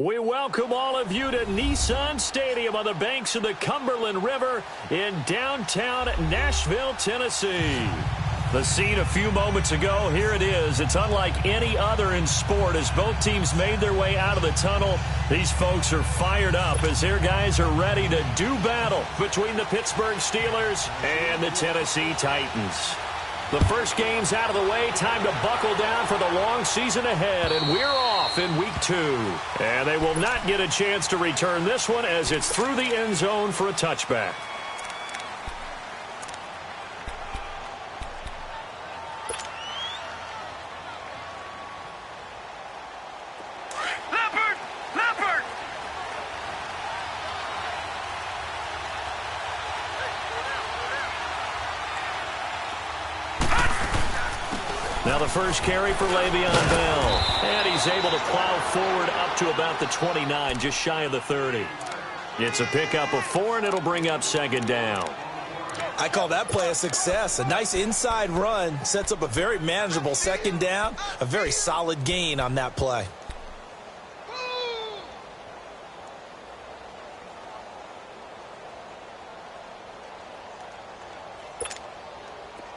We welcome all of you to Nissan Stadium on the banks of the Cumberland River in downtown Nashville, Tennessee. The scene a few moments ago, here it is. It's unlike any other in sport as both teams made their way out of the tunnel. These folks are fired up as their guys are ready to do battle between the Pittsburgh Steelers and the Tennessee Titans. The first game's out of the way. Time to buckle down for the long season ahead, and we're off in week 2. And they will not get a chance to return this one as it's through the end zone for a touchback. Now the first carry for Le'Veon Bell. And he's able to plow forward up to about the 29, just shy of the 30. It's a pickup of 4, and it'll bring up second down. I call that play a success. A nice inside run sets up a very manageable second down. A very solid gain on that play.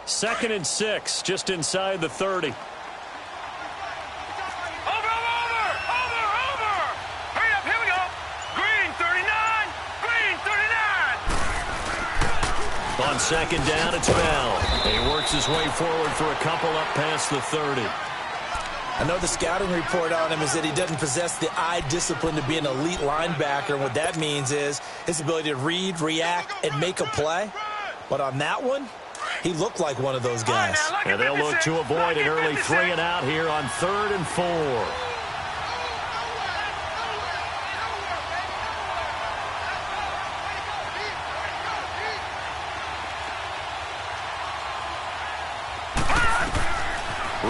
Second and 6, just inside the 30. Over! Hurry up, here we go. Green 39, green 39. On second down, it's Bell. He works his way forward for a couple up past the 30. I know the scouting report on him is that he doesn't possess the eye discipline to be an elite linebacker. And what that means is his ability to read, react, and make a play. But on that one, he looked like one of those guys. And they'll look to avoid an early 3 and out here on 3rd and 4.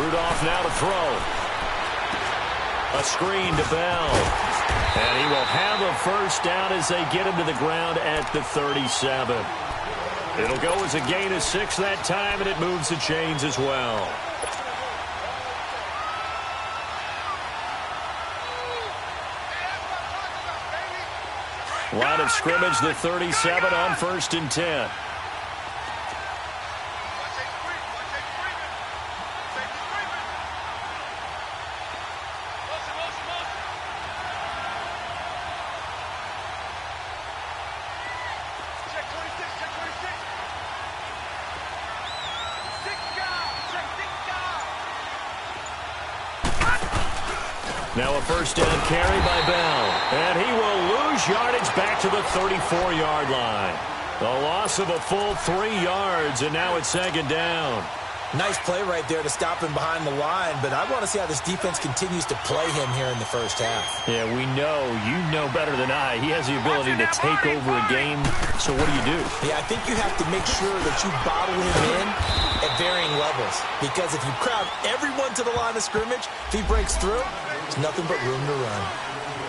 Rudolph now to throw. A screen to Bell. And he will have a first down as they get him to the ground at the 37. It'll go as a gain of 6 that time, and it moves the chains as well. Line of scrimmage, the 37 on 1st and 10. Now a first down carry by Bell. And he will lose yardage back to the 34-yard line. The loss of a full 3 yards, and now it's second down. Nice play right there to stop him behind the line, but I want to see how this defense continues to play him here in the first half. Yeah, we know. You know better than I. He has the ability to take over a game, so what do? Yeah, I think you have to make sure that you bottle him in at varying levels, because if you crowd everyone to the line of scrimmage, if he breaks through, there's nothing but room to run.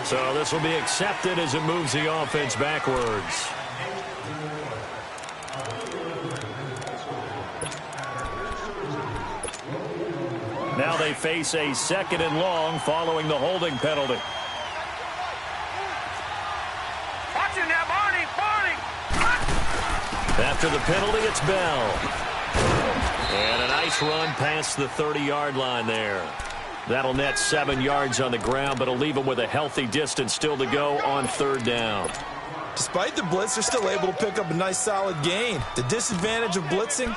So this will be accepted as it moves the offense backwards. Now they face a 2nd and long following the holding penalty. Watch it now, Barney. After the penalty, it's Bell. And a nice run past the 30-yard line there. That'll net 7 yards on the ground, but it'll leave them with a healthy distance still to go on 3rd down. Despite the blitz, they're still able to pick up a nice solid gain. The disadvantage of blitzing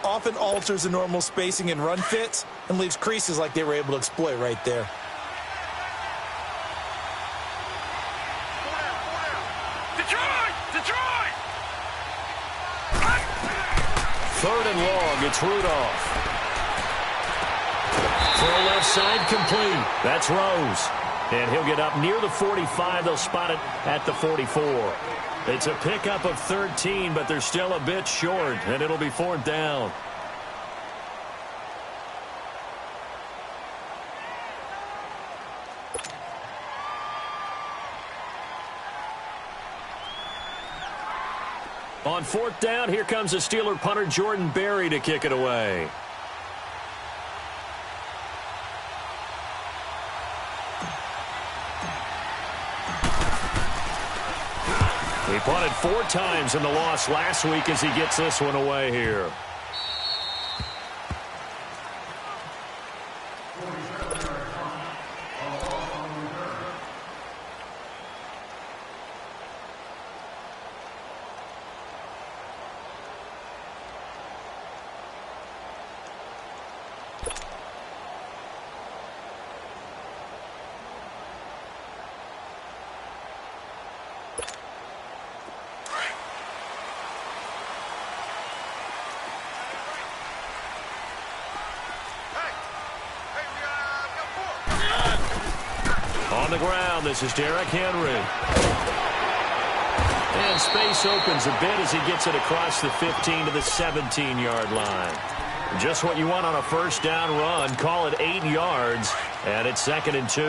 often alters the normal spacing and run fits and leaves creases like they were able to exploit right there. Detroit! 3rd and long, it's Rudolph. Throw left side complete. That's Rose. And he'll get up near the 45. They'll spot it at the 44. It's a pickup of 13, but they're still a bit short, and it'll be 4th down. On 4th down, here comes the Steeler punter Jordan Berry to kick it away. Punted 4 times in the loss last week as he gets this one away here. On the ground, this is Derrick Henry. And space opens a bit as he gets it across the 15 to the 17-yard line. Just what you want on a first down run. Call it 8 yards, and it's 2nd and 2.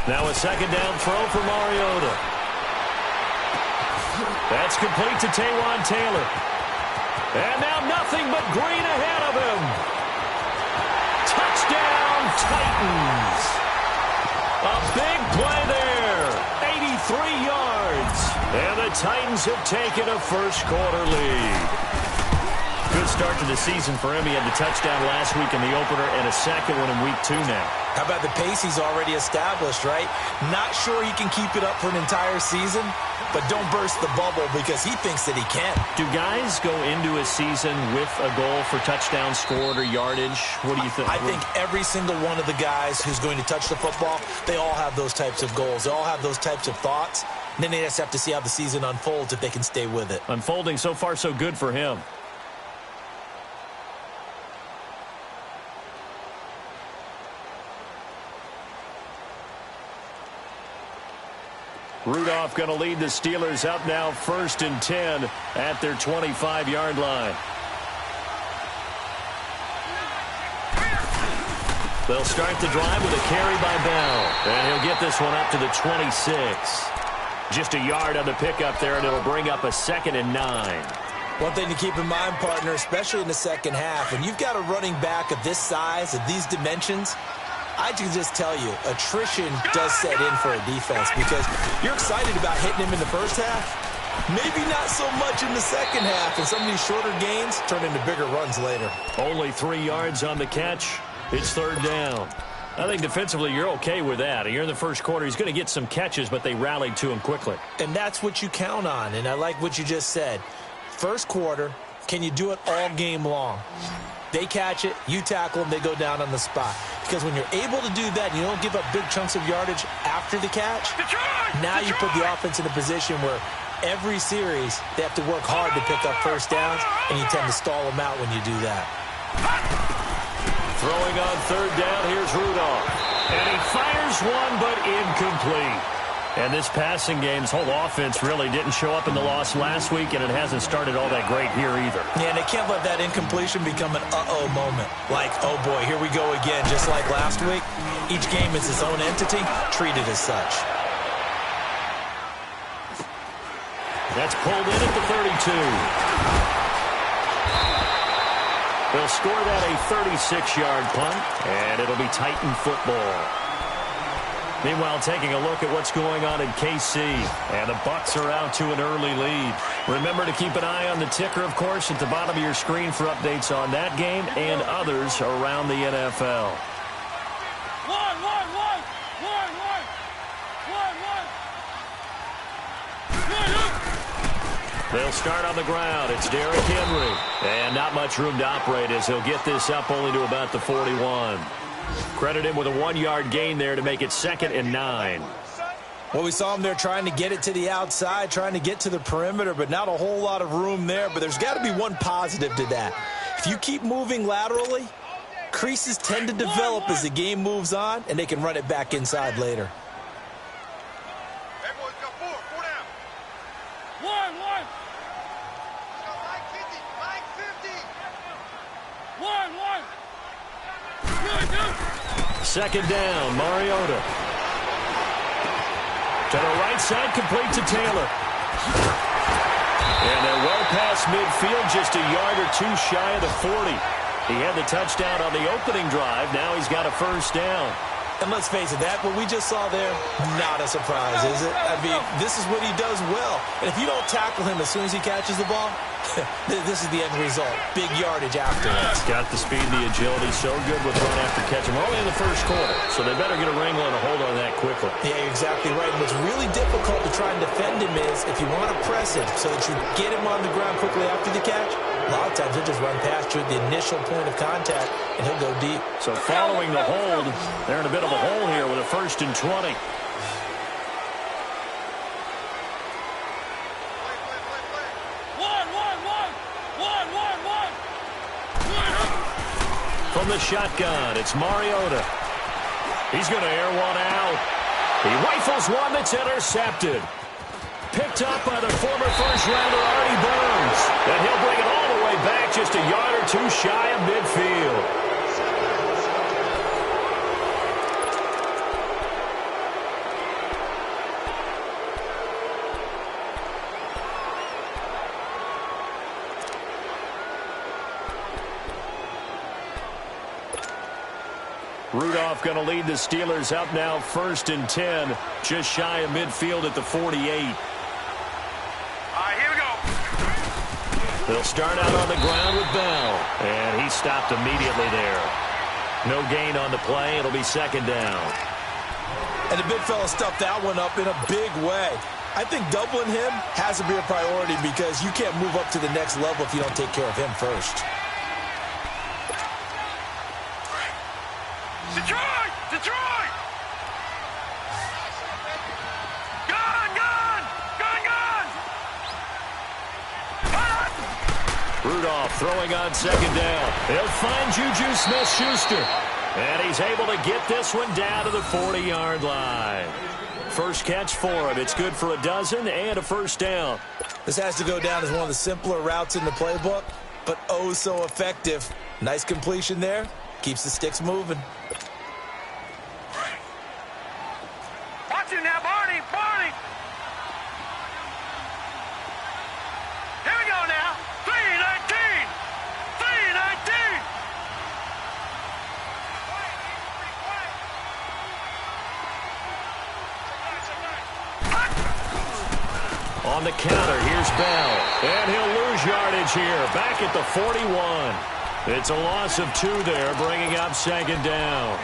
Now a 2nd down throw for Mariota. That's complete to Taywan Taylor. And now nothing but green ahead of him. Touchdown, Titans. A big play there. 83 yards. And the Titans have taken a first-quarter lead. Good start to the season for him. He had the touchdown last week in the opener and a second one in week 2 now. How about the pace he's already established, right? Not sure he can keep it up for an entire season, but don't burst the bubble because he thinks that he can. Do guys go into a season with a goal for touchdown scored or yardage? What do you think? I think every single one of the guys who's going to touch the football, they all have those types of goals. They all have those types of thoughts. And then they just have to see how the season unfolds if they can stay with it. Unfolding so far so good for him. Rudolph going to lead the Steelers up now 1st and 10 at their 25-yard line. They'll start the drive with a carry by Bell. And he'll get this one up to the 26. Just a yard on the pickup there, and it'll bring up a 2nd and 9. One thing to keep in mind, partner, especially in the second half, when you've got a running back of this size, of these dimensions, I can just tell you, attrition does set in for a defense because you're excited about hitting him in the first half. Maybe not so much in the second half, and some of these shorter gains turn into bigger runs later. Only 3 yards on the catch. It's 3rd down. I think defensively you're okay with that. You're in the first quarter. He's going to get some catches, but they rallied to him quickly. And that's what you count on, and I like what you just said. First quarter, can you do it all game long? They catch it, you tackle them, they go down on the spot. Because when you're able to do that and you don't give up big chunks of yardage after the catch, now you put the offense in a position where every series they have to work hard to pick up first downs, and you tend to stall them out when you do that. Throwing on 3rd down, here's Rudolph. And he fires one, but incomplete. And this passing game's whole offense really didn't show up in the loss last week, and it hasn't started all that great here either. Yeah, and they can't let that incompletion become an uh-oh moment. Like, oh boy, here we go again, just like last week. Each game is its own entity, treated as such. That's pulled in at the 32. They'll score that a 36-yard punt, and it'll be Titan football. Meanwhile, taking a look at what's going on in KC, and the Bucs are out to an early lead. Remember to keep an eye on the ticker, of course, at the bottom of your screen for updates on that game and others around the NFL. They'll start on the ground. It's Derrick Henry. And not much room to operate as he'll get this up only to about the 41. Credit him with a 1-yard gain there to make it 2nd and 9. Well, we saw him there trying to get it to the outside, trying to get to the perimeter, but not a whole lot of room there. But there's got to be one positive to that. If you keep moving laterally, creases tend to develop as the game moves on, and they can run it back inside later. Second down, Mariota. To the right side, complete to Taylor. And they're well past midfield, just a yard or two shy of the 40. He had the touchdown on the opening drive. Now he's got a first down. And let's face it, that what we just saw there, not a surprise, is it? I mean, this is what he does well. And if you don't tackle him as soon as he catches the ball, this is the end result. Big yardage after that. He's got the speed and the agility, so good with run after catch. We're only in the first quarter, so they better get a wrangle and a hold on that quickly. Yeah, you're exactly right. And what's really difficult to try and defend him is if you want to press him so that you get him on the ground quickly after the catch, a lot of times he'll just run past you at the initial point of contact, and he'll go deep. So following the hold, they're in a bit of a hole here with a 1st and 20. From the shotgun, it's Mariota. He's going to air one out. He rifles one that's intercepted. Picked up by the former first-rounder Artie Burns. And he'll bring it all the way back just a yard or two shy of midfield. Rudolph going to lead the Steelers up now 1st and 10, just shy of midfield at the 48. All right, here we go. They'll start out on the ground with Bell, and he stopped immediately there. No gain on the play. It'll be 2nd down. And the big fella stuffed that one up in a big way. I think doubling him has to be a priority because you can't move up to the next level if you don't take care of him first. Detroit! Detroit! Gone! Gone! Gone! Gone! Rudolph throwing on 2nd down. He'll find Juju Smith-Schuster. And he's able to get this one down to the 40-yard line. First catch for him. It's good for a dozen and a 1st down. This has to go down as one of the simpler routes in the playbook, but oh so effective. Nice completion there. Keeps the sticks moving. Watch it now, Barney! Barney! Here we go now. 3-19! 3-19! On the counter, here's Bell. And he'll lose yardage here. Back at the 41. It's a loss of 2 there, bringing up 2nd down.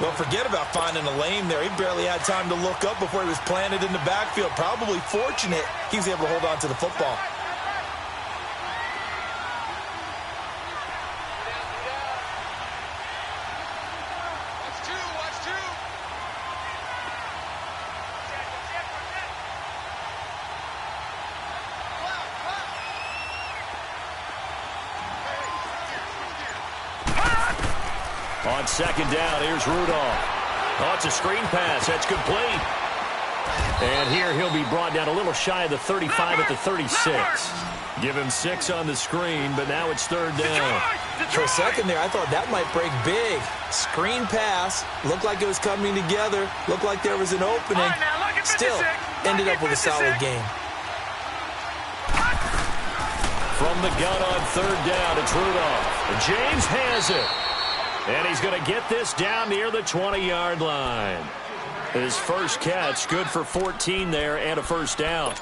Well, forget about finding a lane there. He barely had time to look up before he was planted in the backfield. Probably fortunate he was able to hold on to the football. On 2nd down, here's Rudolph. Oh, it's a screen pass. That's complete. And here he'll be brought down a little shy of the 35 at the 36. Give him 6 on the screen, but now it's 3rd down. For a second there, I thought that might break big. Screen pass. Looked like it was coming together. Looked like there was an opening. Still, ended up with a solid game. From the gun on 3rd down, it's Rudolph. James has it. And he's going to get this down near the 20-yard line. His first catch, good for 14 there and a 1st down.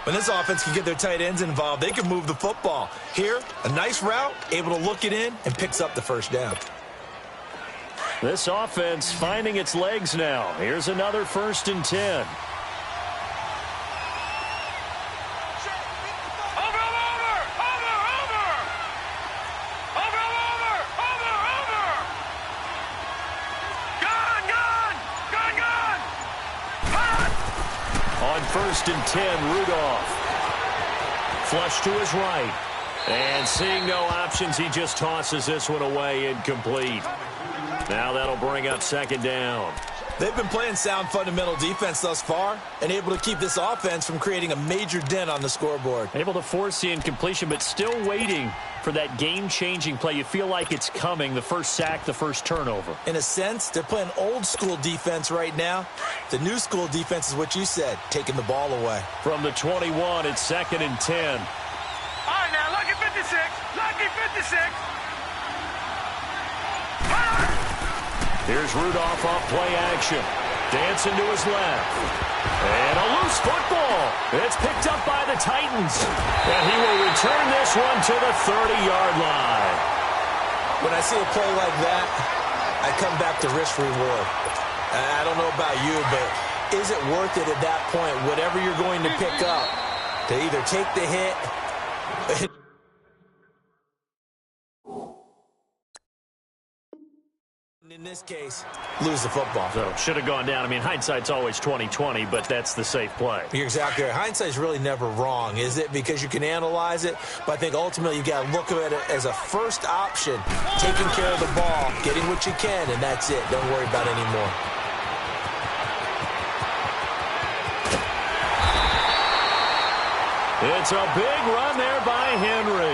When this offense can get their tight ends involved, they can move the football. Here, a nice route, able to look it in, and picks up the 1st down. This offense finding its legs now. Here's another 1st and 10. On 1st and 10, Rudolph. Flush to his right. And seeing no options, he just tosses this one away incomplete. Now that'll bring up 2nd down. They've been playing sound fundamental defense thus far and able to keep this offense from creating a major dent on the scoreboard. Able to force the incompletion, but still waiting for that game-changing play. You feel like it's coming, the first sack, the first turnover. In a sense, they're playing old-school defense right now. The new school defense is what you said, taking the ball away. From the 21, it's 2nd and 10. All right, now, lucky 56. Lucky 56. 56. Here's Rudolph off play action. Dancing to his left. And a loose football. It's picked up by the Titans. And he will return this one to the 30-yard line. When I see a play like that, I come back to risk reward. I don't know about you, but is it worth it at that point, whatever you're going to pick up, to either take the hit in this case, lose the football. So should have gone down. I mean, hindsight's always 20/20, but that's the safe play. You're exactly right. Hindsight's really never wrong, is it? Because you can analyze it, but I think ultimately you got to look at it as a first option, taking care of the ball, getting what you can, and that's it. Don't worry about it anymore. It's a big run there by Henry.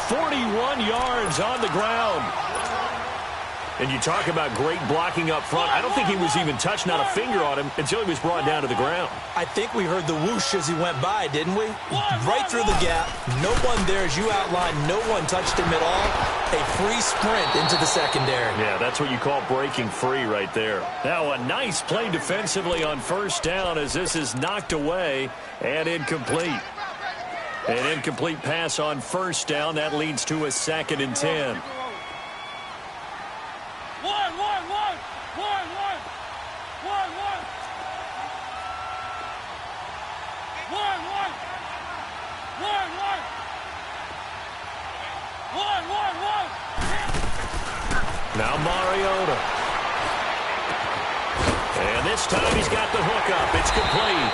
41 yards on the ground. And you talk about great blocking up front. I don't think he was even touched, not a finger on him, until he was brought down to the ground. I think we heard the whoosh as he went by, didn't we? Right through the gap. No one there, as you outlined. No one touched him at all. A free sprint into the secondary. Yeah, that's what you call breaking free right there. Now a nice play defensively on first down as this is knocked away and incomplete. An incomplete pass on first down. That leads to a 2nd and 10. Now Mariota. And this time he's got the hook up. It's complete.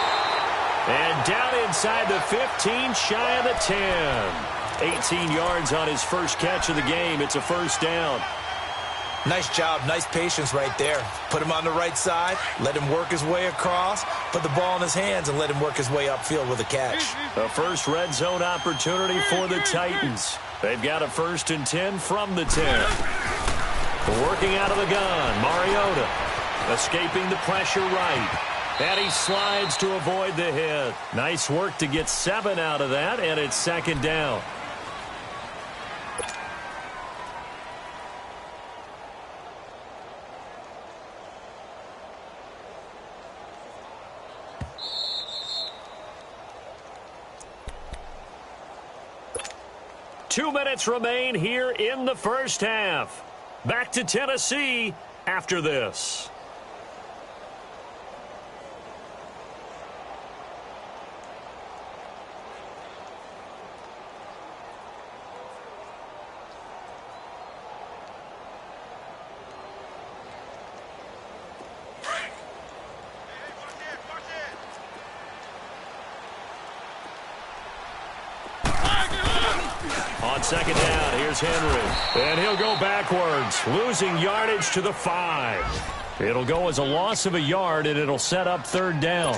And down inside the 15, shy of the 10. 18 yards on his first catch of the game. It's a first down. Nice job, nice patience right there. Put him on the right side, let him work his way across, put the ball in his hands, and let him work his way upfield with a catch. The first red zone opportunity for the Titans. They've got a 1st and 10 from the 10. Working out of the gun, Mariota. Escaping the pressure right. And he slides to avoid the hit. Nice work to get 7 out of that, and it's 2nd down. Two minutes remain here in the first half. Back to Tennessee after this. On 2nd down, here's Henry. And he'll go backwards, losing yardage to the 5. It'll go as a loss of a yard, and it'll set up 3rd down.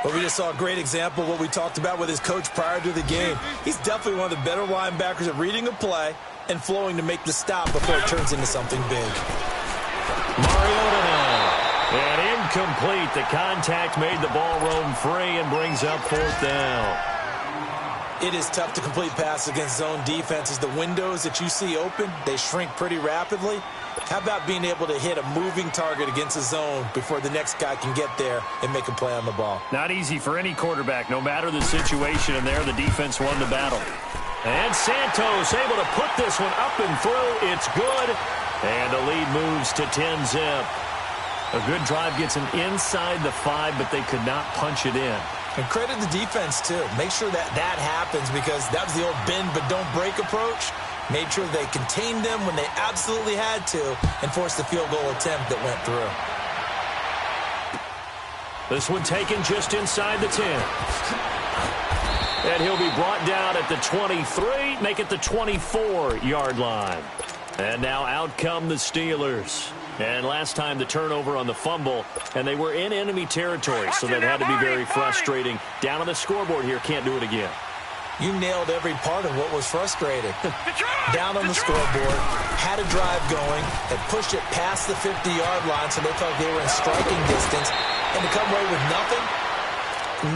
Well, we just saw a great example of what we talked about with his coach prior to the game. He's definitely one of the better linebackers at reading a play and flowing to make the stop before it turns into something big. Mariota now. And incomplete. The contact made the ball roam free and brings up 4th down. It is tough to complete passes against zone defenses. The windows that you see open, they shrink pretty rapidly. How about being able to hit a moving target against a zone before the next guy can get there and make a play on the ball? Not easy for any quarterback, no matter the situation, and there the defense won the battle. And Santos able to put this one up and through. It's good. And the lead moves to 10-zip. A good drive gets him inside the 5, but they could not punch it in. And credit the defense, too. Make sure that that happens because that was the old bend but don't break approach. Made sure they contained them when they absolutely had to and forced the field goal attempt that went through. This one taken just inside the 10. And he'll be brought down at the 23, make it the 24-yard line. And now out come the Steelers. And last time the turnover on the fumble, and they were in enemy territory, so that had to be very frustrating. Down on the scoreboard here, can't do it again. You nailed every part of what was frustrating. Down on the scoreboard, had a drive going, had pushed it past the 50-yard line so they felt they were in striking distance, and to come away with nothing,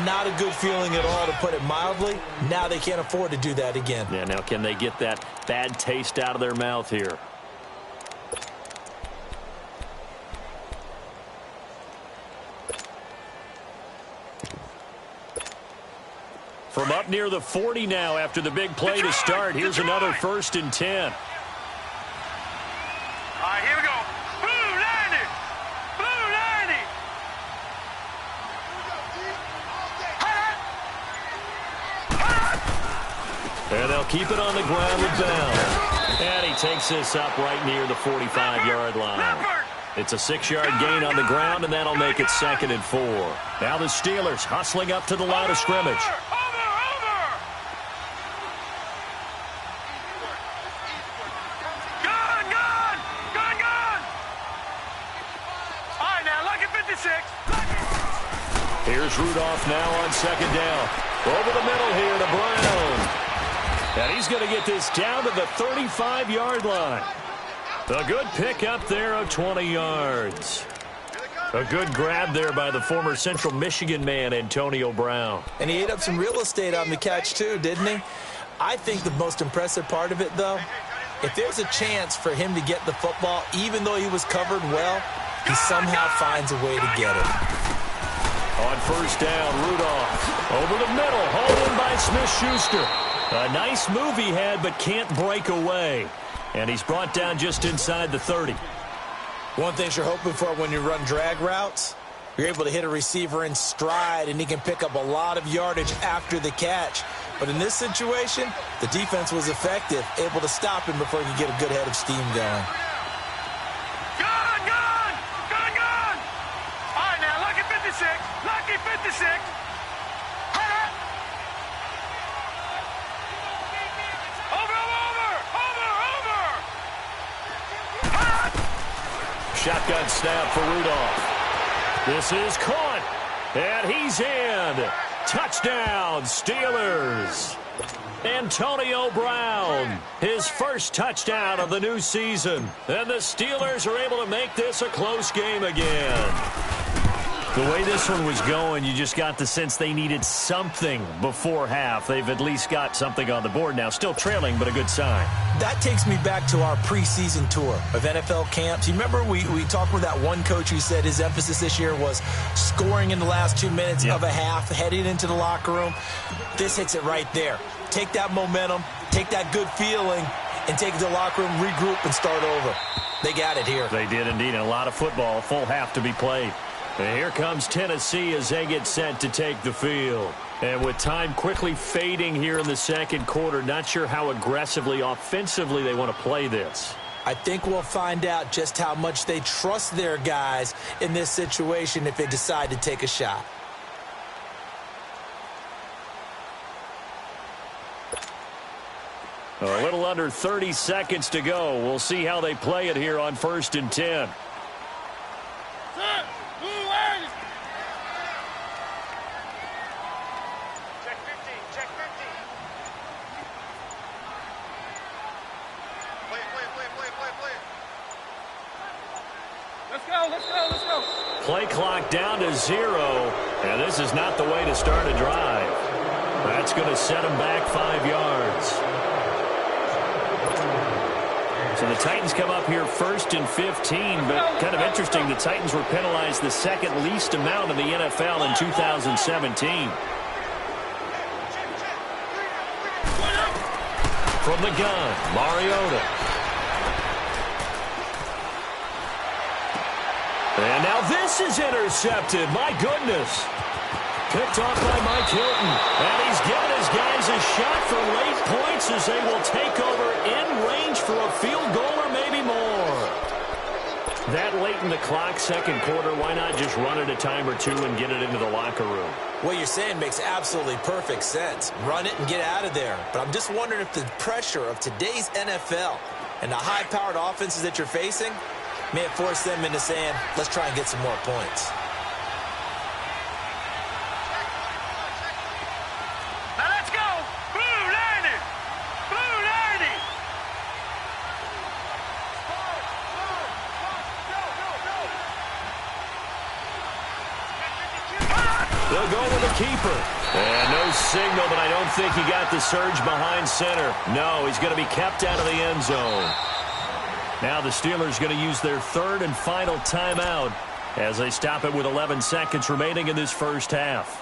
Not a good feeling at all, to put it mildly. Now they can't afford to do that again. Yeah, now can they get that bad taste out of their mouth here? From up near the 40 now after the big play to start. Here's another 1st and 10. All right, here we go. Blue 90. Blue 90. And they'll keep it on the ground with Bell. And he takes this up right near the 45-yard line. It's a 6-yard gain on the ground, and that'll make it 2nd and 4. Now the Steelers hustling up to the line of scrimmage. Here's Rudolph now on 2nd down. Over the middle here to Brown. And he's going to get this down to the 35-yard line. A good pick up there of 20 yards. A good grab there by the former Central Michigan man, Antonio Brown. And he ate up some real estate on the catch, too, didn't he? I think the most impressive part of it, though, if there's a chance for him to get the football, even though he was covered well, he somehow finds a way to get it. On 1st down, Rudolph over the middle, hauled in by Smith-Schuster. A nice move he had, but can't break away. And he's brought down just inside the 30. One thing you're hoping for when you run drag routes, you're able to hit a receiver in stride, and he can pick up a lot of yardage after the catch. But in this situation, the defense was effective, able to stop him before he could get a good head of steam going. Lucky 56. Shotgun snap for Rudolph. This is caught, and he's in. Touchdown, Steelers. Antonio Brown, his first touchdown of the new season. And the Steelers are able to make this a close game again. The way this one was going, you just got the sense they needed something before half. They've at least got something on the board now. Still trailing, but a good sign. That takes me back to our preseason tour of NFL camps. You remember we talked with that one coach who said his emphasis this year was scoring in the last 2 minutes of a half, heading into the locker room. This hits it right there. Take that momentum, take that good feeling, and take it to the locker room, regroup, and start over. They got it here. They did indeed, and a lot of football, a full half to be played. And here comes Tennessee as they get set to take the field. And with time quickly fading here in the second quarter, not sure how aggressively, offensively they want to play this. I think we'll find out just how much they trust their guys in this situation if they decide to take a shot. A little under 30 seconds to go. We'll see how they play it here on 1st and 10. Play clock down to 0, and this is not the way to start a drive. That's going to set them back 5 yards. So the Titans come up here 1st and 15, but kind of interesting, the Titans were penalized the second least amount in the NFL in 2017. From the gun, Mariota. And now this is intercepted. My goodness. Picked off by Mike Hilton. And he's given his guys a shot for late points as they will take over in range for a field goal or maybe more. That late in the clock, second quarter, why not just run it a time or two and get it into the locker room? What you're saying makes absolutely perfect sense. Run it and get out of there. But I'm just wondering if the pressure of today's NFL and the high-powered offenses that you're facing may have forced them into saying, let's try and get some more points. Now let's go! Blue 90! Blue 90! They'll go with the keeper. And no signal, but I don't think he got the surge behind center. No, he's going to be kept out of the end zone. Now the Steelers going to use their third and final timeout as they stop it with 11 seconds remaining in this first half.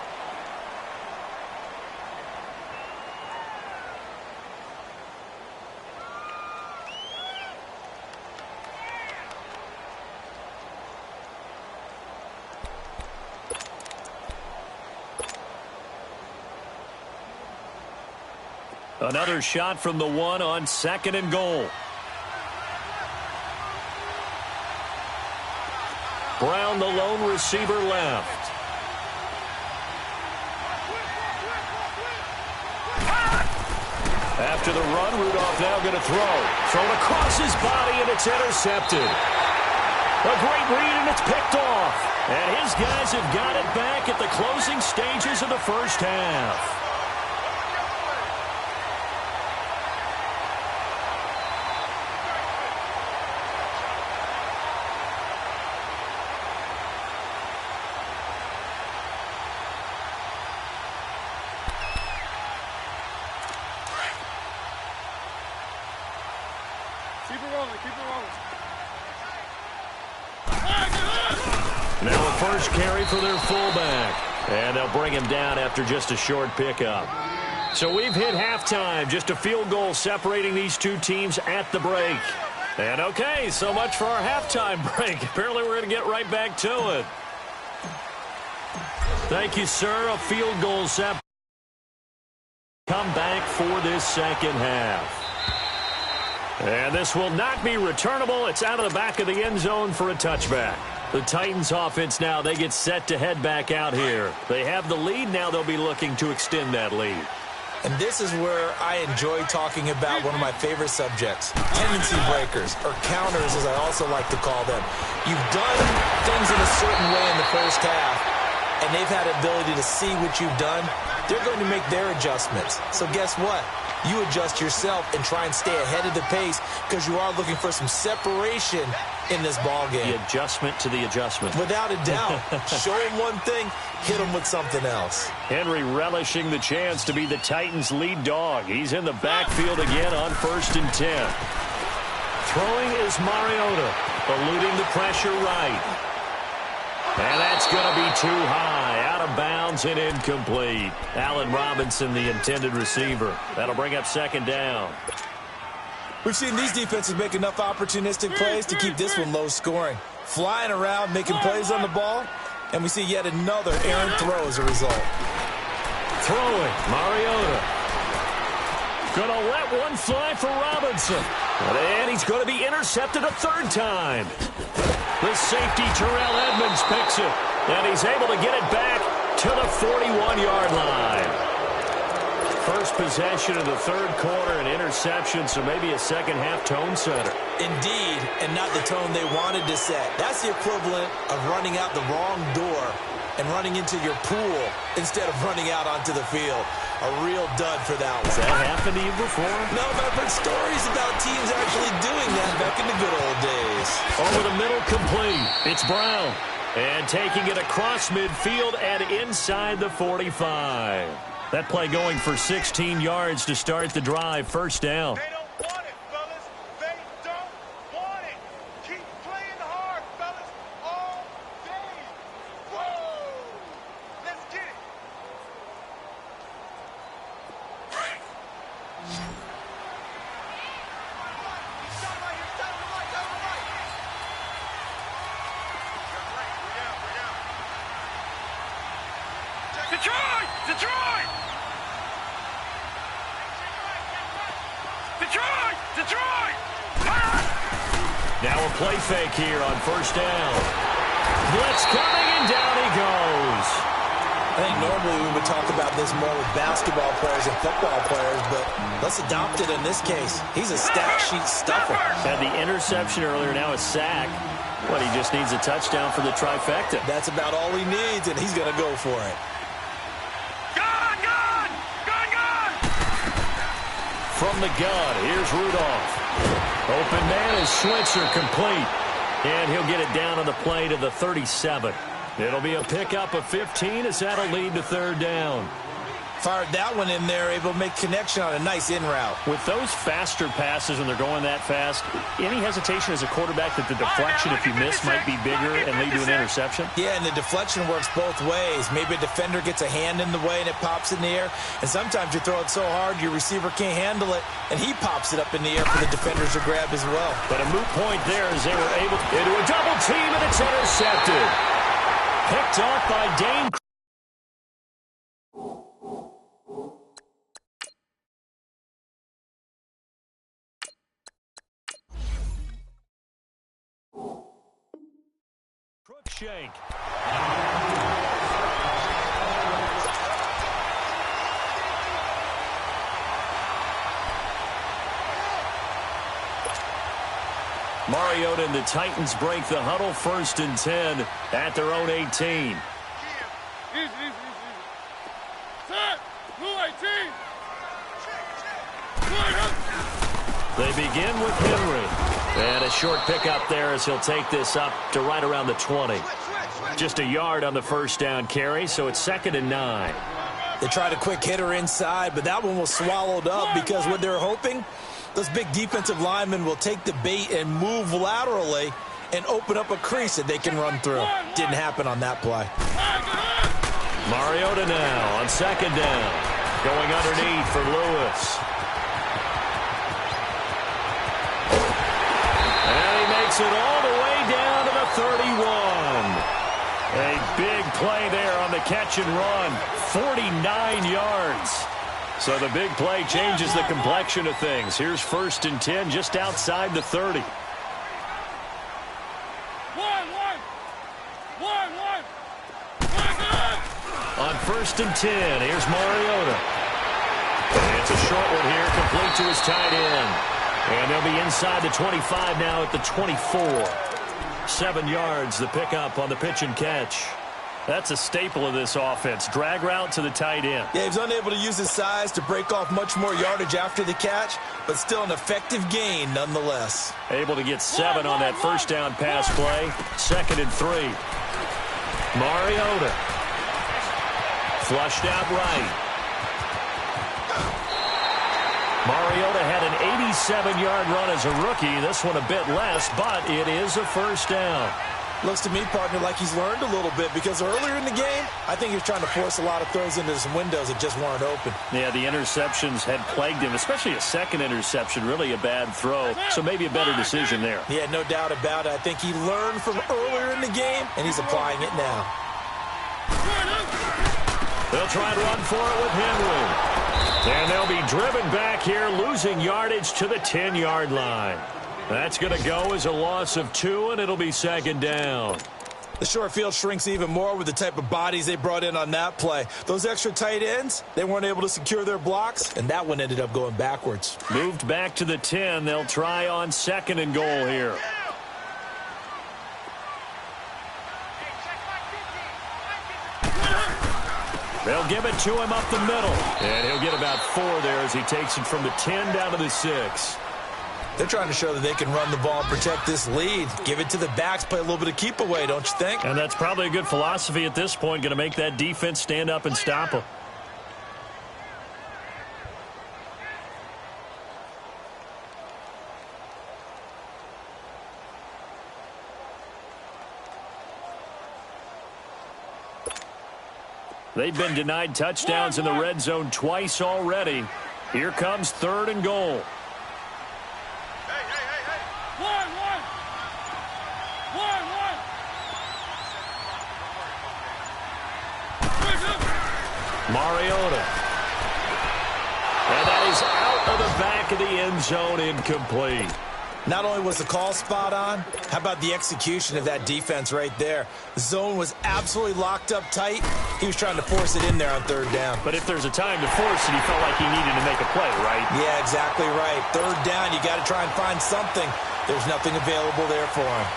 Another shot from the one on 2nd and goal. Brown, the lone receiver, left. After the run, Rudolph now going to throw. Thrown across his body, and it's intercepted. A great read, and it's picked off. And his guys have got it back at the closing stages of the first half. Now a first carry for their fullback. And they'll bring him down after just a short pickup. So we've hit halftime. Just a field goal separating these two teams at the break. And okay, so much for our halftime break. Apparently we're going to get right back to it. Thank you, sir. A field goal set. Come back for this second half. And this will not be returnable. It's out of the back of the end zone for a touchback. The Titans offense now, they get set to head back out here. They have the lead. Now they'll be looking to extend that lead. And this is where I enjoy talking about one of my favorite subjects, tendency breakers, or counters as I also like to call them. You've done things in a certain way in the first half, and they've had the ability to see what you've done. They're going to make their adjustments. So guess what? You adjust yourself and try and stay ahead of the pace because you are looking for some separation in this ball game. The adjustment to the adjustment. Without a doubt. Show them one thing, hit them with something else. Henry relishing the chance to be the Titans' lead dog. He's in the backfield again on 1st and 10. Throwing is Mariota, eluding the pressure right. And that's going to be too high, out of bounds and incomplete. Allen Robinson, the intended receiver. That'll bring up 2nd down. We've seen these defenses make enough opportunistic plays to keep this one low scoring. Flying around, making plays on the ball, and we see yet another errant throw as a result. Throwing, Mariota. Gonna let one fly for Robinson. And he's going to be intercepted a 3rd time. The safety, Terrell Edmonds, picks it. And he's able to get it back to the 41-yard line. First possession of the 3rd quarter, an interception, so maybe a second-half tone setter. Indeed, and not the tone they wanted to set. That's the equivalent of running out the wrong door and running into your pool instead of running out onto the field. A real dud for that one. Has that happened to you before? No, but I've heard stories about teams actually doing that back in the good old days. Over the middle, complete. It's Brown. And taking it across midfield and inside the 45. That play going for 16 yards to start the drive. 1st down. They don't want it, fellas. They don't want it. Keep playing hard, fellas, all day. Whoa! Let's get it. Detroit! Detroit! Detroit! Detroit! Now a play fake here on 1st down. Blitz coming, and down he goes. I think normally we would talk about this more with basketball players and football players, but let's adopt it in this case. He's a stat sheet stuffer. Had the interception earlier, now a sack. But he just needs a touchdown for the trifecta. That's about all he needs, and he's going to go for it. From the gun, here's Rudolph. Open man is Switzer, complete. And he'll get it down on the play to the 37. It'll be a pickup of 15 as that'll lead to third down. Fired that one in there, able to make connection on a nice in route. With those faster passes when they're going that fast, any hesitation as a quarterback that the deflection, if you miss, might be bigger and lead to an interception? Yeah, and the deflection works both ways. Maybe a defender gets a hand in the way and it pops in the air. And sometimes you throw it so hard your receiver can't handle it, and he pops it up in the air for the defenders to grab as well. But a moot point there as they were able to into a double team, and it's intercepted. Picked off by Dane. Shank. Mariota and the Titans break the huddle, 1st and 10 at their own 18. Easy. Set. Blue 18. They begin with Henry. And a short pickup there as he'll take this up to right around the 20. Just a yard on the first down carry, so it's 2nd and 9. They tried a quick hitter inside, but that one was swallowed up because what they're hoping, those big defensive linemen will take the bait and move laterally and open up a crease that they can run through. Didn't happen on that play. Mariota now on 2nd down. Going underneath for Lewis. It all the way down to the 31. A big play there on the catch and run. 49 yards. So the big play changes the complexion of things. Here's 1st and 10 just outside the 30. On 1st and 10, here's Mariota. And it's a short one here, complete to his tight end. And they'll be inside the 25 now at the 24. 7 yards, the pickup on the pitch and catch. That's a staple of this offense. Drag route to the tight end. Yeah, he's unable to use his size to break off much more yardage after the catch, but still an effective gain nonetheless. Able to get 7 on that first down pass play. 2nd and 3. Mariota. Flushed out right. Mariota had an 87-yard run as a rookie. This one a bit less, but it is a first down. Looks to me, partner, like he's learned a little bit because earlier in the game, I think he was trying to force a lot of throws into some windows that just weren't open. Yeah, the interceptions had plagued him, especially a second interception, really a bad throw. So maybe a better decision there. Yeah, no doubt about it. I think he learned from earlier in the game, and he's applying it now. They'll try and run for it with Henry. And they'll be driven back here, losing yardage to the 10-yard line. That's going to go as a loss of 2, and it'll be 2nd down. The short field shrinks even more with the type of bodies they brought in on that play. Those extra tight ends, they weren't able to secure their blocks, and that one ended up going backwards. Moved back to the 10. They'll try on 2nd and goal here. They'll give it to him up the middle. And he'll get about 4 there as he takes it from the 10 down to the 6. They're trying to show that they can run the ball and protect this lead. Give it to the backs, play a little bit of keep away, don't you think? And that's probably a good philosophy at this point, going to make that defense stand up and stop them. They've been denied touchdowns in the red zone twice already. Here comes 3rd and goal. Mariota. And that is out of the back of the end zone, incomplete. Not only was the call spot on, how about the execution of that defense right there? The zone was absolutely locked up tight. He was trying to force it in there on 3rd down. But if there's a time to force it, he felt like he needed to make a play, right? Yeah, exactly right. 3rd down, you got to try and find something. There's nothing available there for him.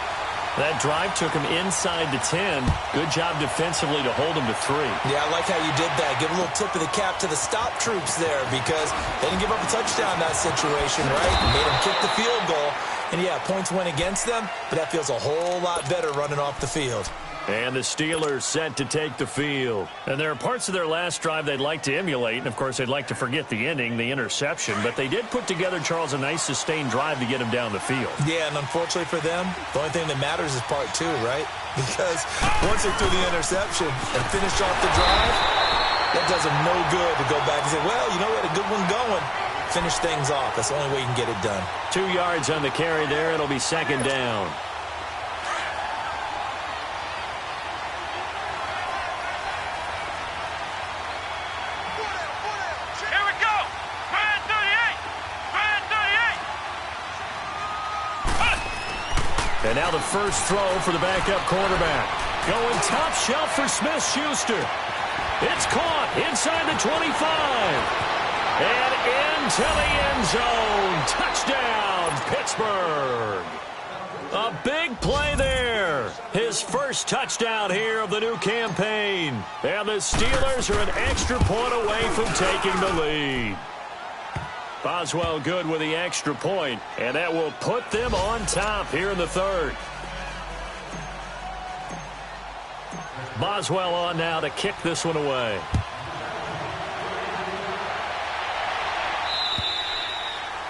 That drive took him inside the 10. Good job defensively to hold him to 3. Yeah, I like how you did that. Give a little tip of the cap to the stop troops there because they didn't give up a touchdown in that situation, right? Made them kick the field goal. And, yeah, points went against them, but that feels a whole lot better running off the field. And the Steelers set to take the field. And there are parts of their last drive they'd like to emulate. And, of course, they'd like to forget the ending, the interception. But they did put together, Charles, a nice sustained drive to get him down the field. Yeah, and unfortunately for them, the only thing that matters is part two, right? Because once they threw the interception and finished off the drive, that does them no good to go back and say, well, you know, we had a good one going. Finish things off. That's the only way you can get it done. 2 yards on the carry there. It'll be second down. And now the first throw for the backup quarterback. Going top shelf for Smith-Schuster. It's caught inside the 25. And into the end zone. Touchdown, Pittsburgh. A big play there. His first touchdown here of the new campaign. And the Steelers are an extra point away from taking the lead. Boswell good with the extra point, and that will put them on top here in the third. Boswell on now to kick this one away.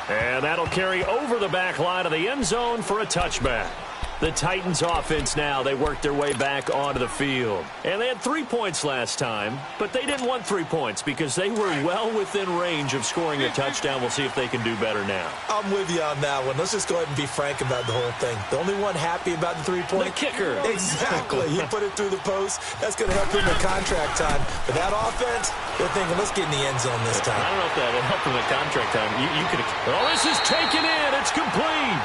And that'll carry over the back line of the end zone for a touchback. The Titans offense now, they worked their way back onto the field. And they had 3 points last time, but they didn't want 3 points because they were well within range of scoring a touchdown. We'll see if they can do better now. I'm with you on that one. Let's just go ahead and be frank about the whole thing. The only one happy about the 3-point? The kicker. Exactly. He put it through the post. That's going to help him in contract time. But that offense, they're thinking, let's get in the end zone this time. I don't know if that will help him in contract time. You could. Oh, this is taken in. It's complete.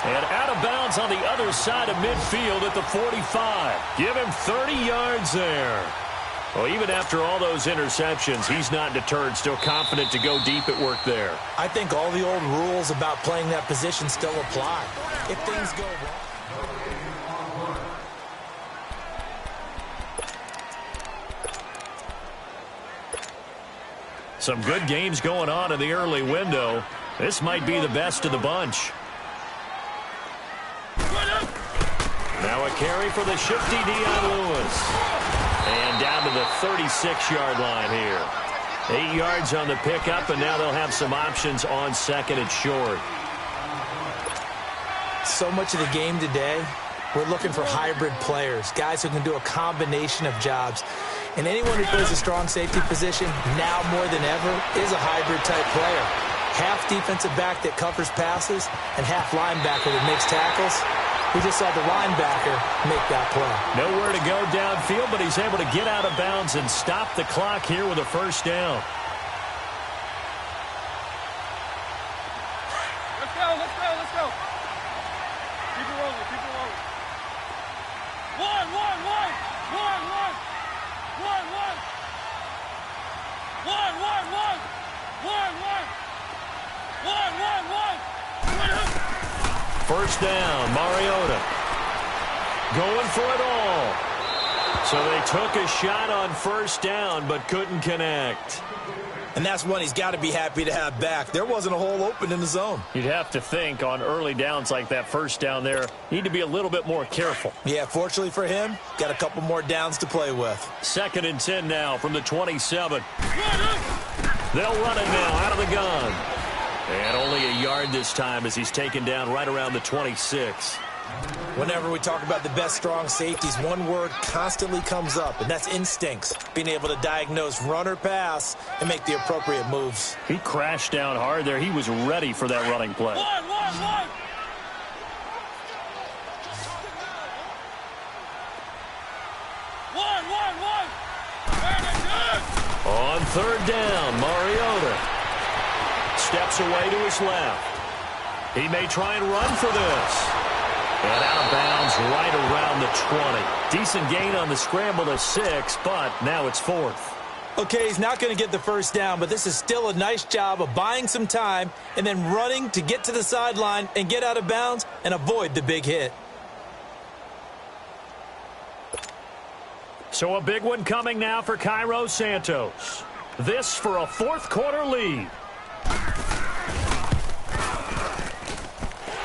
And out of bounds on the other side of midfield at the 45. Give him 30 yards there. Well, even after all those interceptions, he's not deterred, still confident to go deep at work there. I think all the old rules about playing that position still apply. If things go wrong. Some good games going on in the early window. This might be the best of the bunch. Now a carry for the shifty Dion Lewis. And down to the 36-yard line here. 8 yards on the pickup, and now they'll have some options on second and short. So much of the game today, we're looking for hybrid players, guys who can do a combination of jobs. And anyone who plays a strong safety position, now more than ever, is a hybrid-type player. Half defensive back that covers passes, and half linebacker that makes tackles. We just saw the linebacker make that play. Nowhere to go downfield, but he's able to get out of bounds and stop the clock here with a first down. Let's go, let's go, let's go. Keep it rolling, keep it rolling. One. First down, Mariota. Going for it all. So they took a shot on first down, but couldn't connect. And that's one he's got to be happy to have back. There wasn't a hole open in the zone. You'd have to think on early downs like that first down there, need to be a little bit more careful. Yeah, fortunately for him, got a couple more downs to play with. 2nd and 10 now from the 27. They'll run it now out of the gun. And only a yard this time as he's taken down right around the 26. Whenever we talk about the best strong safeties, one word constantly comes up, and that's instincts. Being able to diagnose run or pass and make the appropriate moves. He crashed down hard there. He was ready for that running play. One. On third down, Mariota steps away to his left. He may try and run for this. And out of bounds right around the 20. Decent gain on the scramble to 6, but now it's 4th. Okay, he's not going to get the first down, but this is still a nice job of buying some time and then running to get to the sideline and get out of bounds and avoid the big hit. So a big one coming now for Cairo Santos. This for a fourth-quarter lead.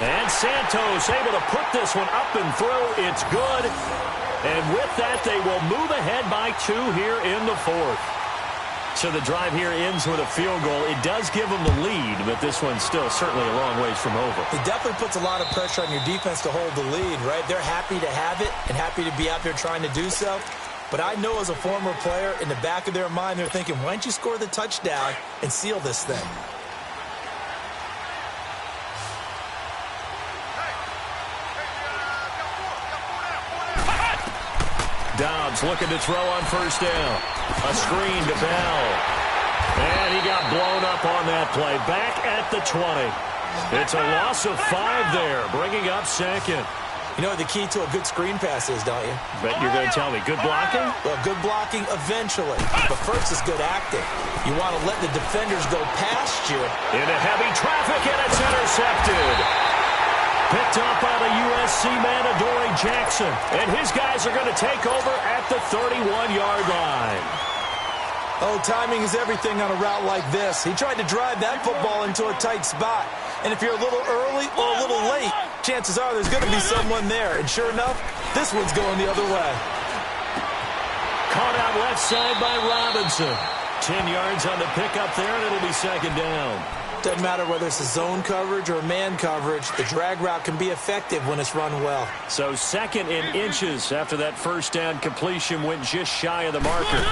And Santos able to put this one up and through. It's good. And with that, they will move ahead by 2 here in the fourth. So the drive here ends with a field goal. It does give them the lead, but this one's still certainly a long ways from over. It definitely puts a lot of pressure on your defense to hold the lead, right? They're happy to have it and happy to be out there trying to do so. But I know as a former player, in the back of their mind, they're thinking, why don't you score the touchdown and seal this thing? Dobbs looking to throw on first down. A screen to Bell. And he got blown up on that play. Back at the 20. It's a loss of 5 there, bringing up second. You know what the key to a good screen pass is, don't you? Bet you're going to tell me. Good blocking? Well, good blocking eventually. But first is good acting. You want to let the defenders go past you. Into heavy traffic, and it's intercepted. Picked up by the USC man, Adoree Jackson. And his guys are going to take over at the 31-yard line. Oh, timing is everything on a route like this. He tried to drive that football into a tight spot. And if you're a little early or a little late, chances are there's going to be someone there. And sure enough, this one's going the other way. Caught out left side by Robinson. 10 yards on the pickup there, and it'll be second down. Doesn't matter whether it's a zone coverage or man coverage. The drag route can be effective when it's run well. So second in inches after that first down completion went just shy of the marker.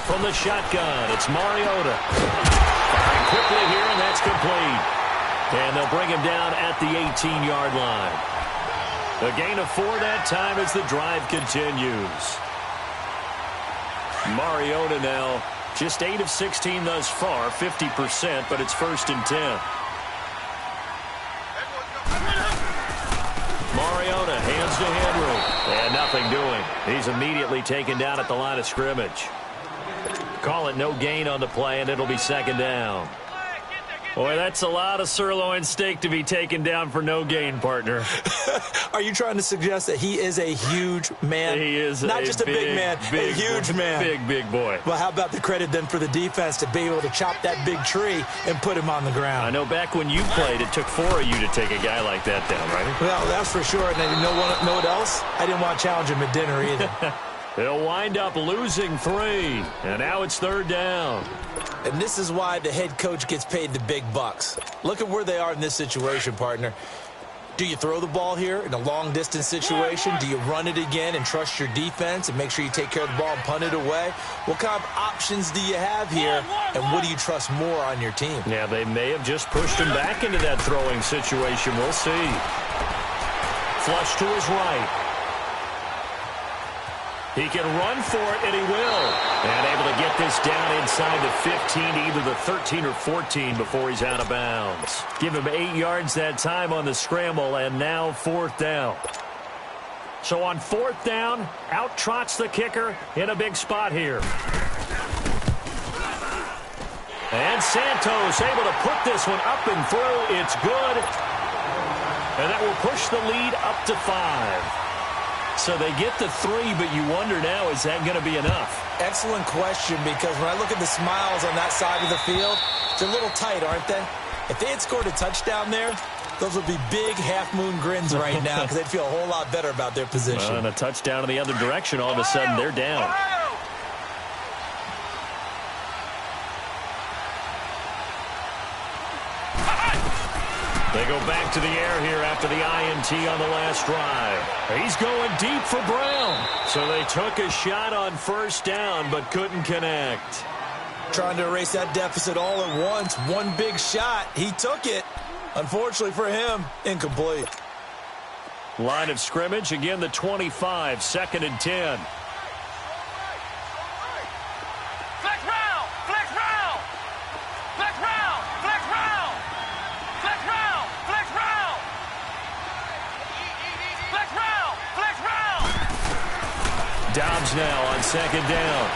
From the shotgun, it's Mariota. Firing quickly here, and that's complete. And they'll bring him down at the 18-yard line. A gain of 4 that time as the drive continues. Mariota now just 8 of 16 thus far, 50%, but it's 1st and 10. Mariota hands to Henry. And nothing doing. He's immediately taken down at the line of scrimmage. Call it no gain on the play, and it'll be second down. Boy, that's a lot of sirloin steak to be taken down for no gain, partner. Are you trying to suggest that he is a huge man? He is not just a big man, a huge man. Big boy. Well, how about the credit then for the defense to be able to chop that big tree and put him on the ground? I know back when you played, it took 4 of you to take a guy like that down, right? Well, that's for sure. And you know what else? I didn't want to challenge him at dinner either. They'll wind up losing 3, and now it's 3rd down. And this is why the head coach gets paid the big bucks. Look at where they are in this situation, partner. Do you throw the ball here in a long-distance situation? Do you run it again and trust your defense and make sure you take care of the ball and punt it away? What kind of options do you have here, and what do you trust more on your team? Yeah, they may have just pushed him back into that throwing situation. We'll see. Flush to his right. He can run for it, and he will. And able to get this down inside the 15, either the 13 or 14 before he's out of bounds. Give him 8 yards that time on the scramble, and now 4th down. So on 4th down, out trots the kicker in a big spot here. And Santos able to put this one up and through. It's good. And that will push the lead up to 5. So they get the 3, but you wonder now, is that going to be enough? Excellent question, because when I look at the smiles on that side of the field, they're a little tight, aren't they? If they had scored a touchdown there, those would be big half-moon grins right now because they'd feel a whole lot better about their position. Well, and a touchdown in the other direction, all of a sudden they're down. They go back to the air here after the INT on the last drive. He's going deep for Brown. So they took a shot on first down but couldn't connect. Trying to erase that deficit all at once. One big shot. He took it. Unfortunately for him, incomplete. Line of scrimmage, again the 25, 2nd and 10. Dobbs now on 2nd down.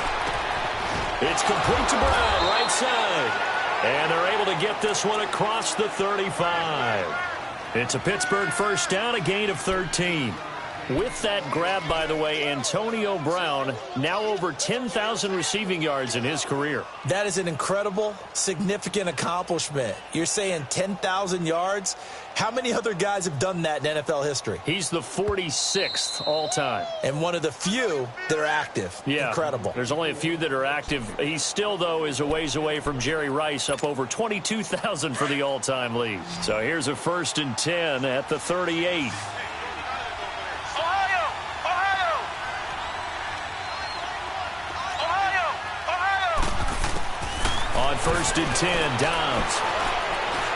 It's complete to Brown, right side. And they're able to get this one across the 35. It's a Pittsburgh first down, a gain of 13. With that grab, by the way, Antonio Brown now over 10,000 receiving yards in his career. That is an incredible, significant accomplishment. You're saying 10,000 yards? How many other guys have done that in NFL history? He's the 46th all-time. And one of the few that are active. Yeah, incredible. There's only a few that are active. He still, though, is a ways away from Jerry Rice, up over 22,000 for the all-time lead. So here's a 1st and 10 at the 38. On 1st and 10, Downs.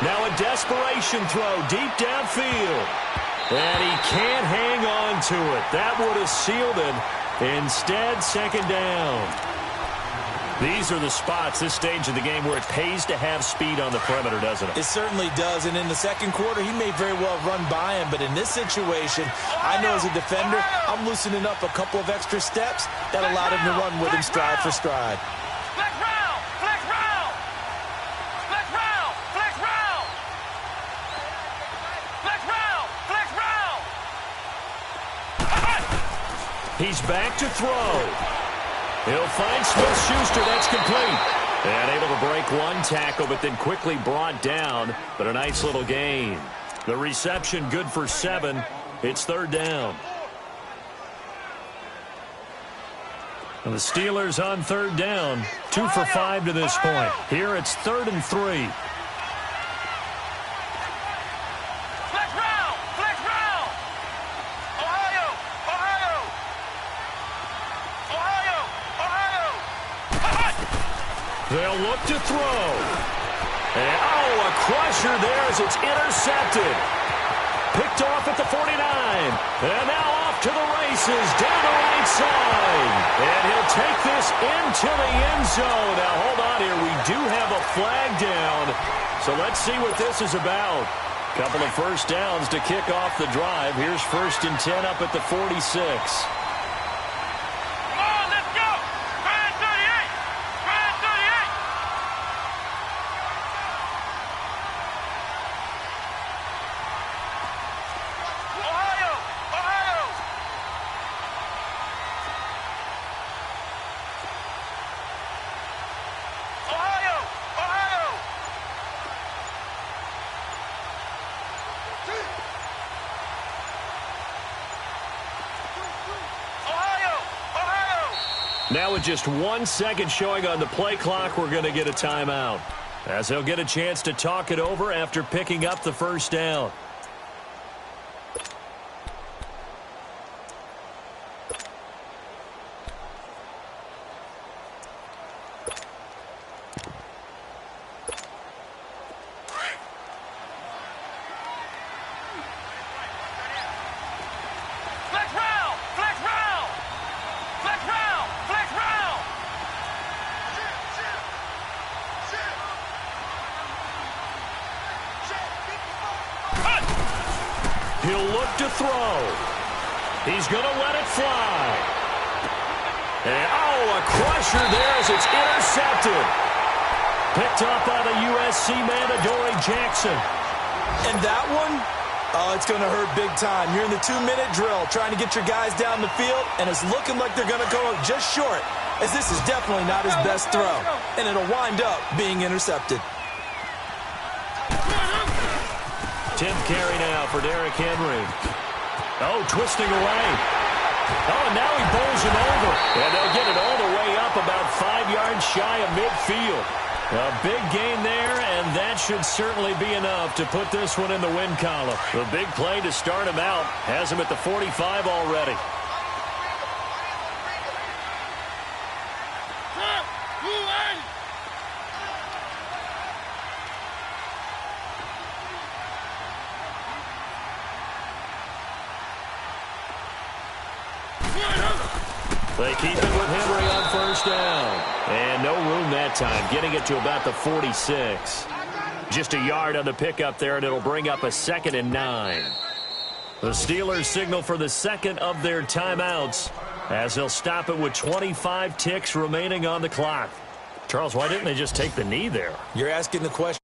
Now a desperation throw deep downfield. And he can't hang on to it. That would have sealed it. Instead, 2nd down. These are the spots, this stage of the game, where it pays to have speed on the perimeter, doesn't it? It certainly does. And in the second quarter, he may very well run by him. But in this situation, I know as a defender, I'm loosening up a couple of extra steps that allowed him to run with him stride for stride. He's back to throw. He'll find Smith-Schuster. That's complete. And able to break one tackle, but then quickly brought down. But a nice little gain. The reception good for 7. It's 3rd down. And the Steelers on 3rd down. 2 for 5 to this point. Here it's 3rd and 3. They'll look to throw. And, a crusher there as it's intercepted. Picked off at the 49. And now off to the races down the right side. And he'll take this into the end zone. Now, hold on here. We do have a flag down. So let's see what this is about. Couple of 1st downs to kick off the drive. Here's 1st and 10 up at the 46. Now with just 1 second showing on the play clock, we're going to get a timeout, as he'll get a chance to talk it over after picking up the 1st down. He'll look to throw. He's going to let it fly. And, a crusher there as it's intercepted. Picked up by the USC man, Adoree Jackson. And that one, it's going to hurt big time. You're in the 2-minute drill trying to get your guys down the field, and it's looking like they're going to go just short, as this is definitely not his best throw. And it'll wind up being intercepted. 10th carry now for Derrick Henry. Twisting away. And now he bowls him over. And they'll get it all the way up about 5 yards shy of midfield. A big gain there, and that should certainly be enough to put this one in the win column. The big play to start him out has him at the 45 already. They keep it with Henry on 1st down. And no room that time, getting it to about the 46. Just a yard on the pickup there, and it'll bring up a 2nd and 9. The Steelers signal for the 2nd of their timeouts, as they'll stop it with 25 ticks remaining on the clock. Charles, why didn't they just take the knee there? You're asking the question.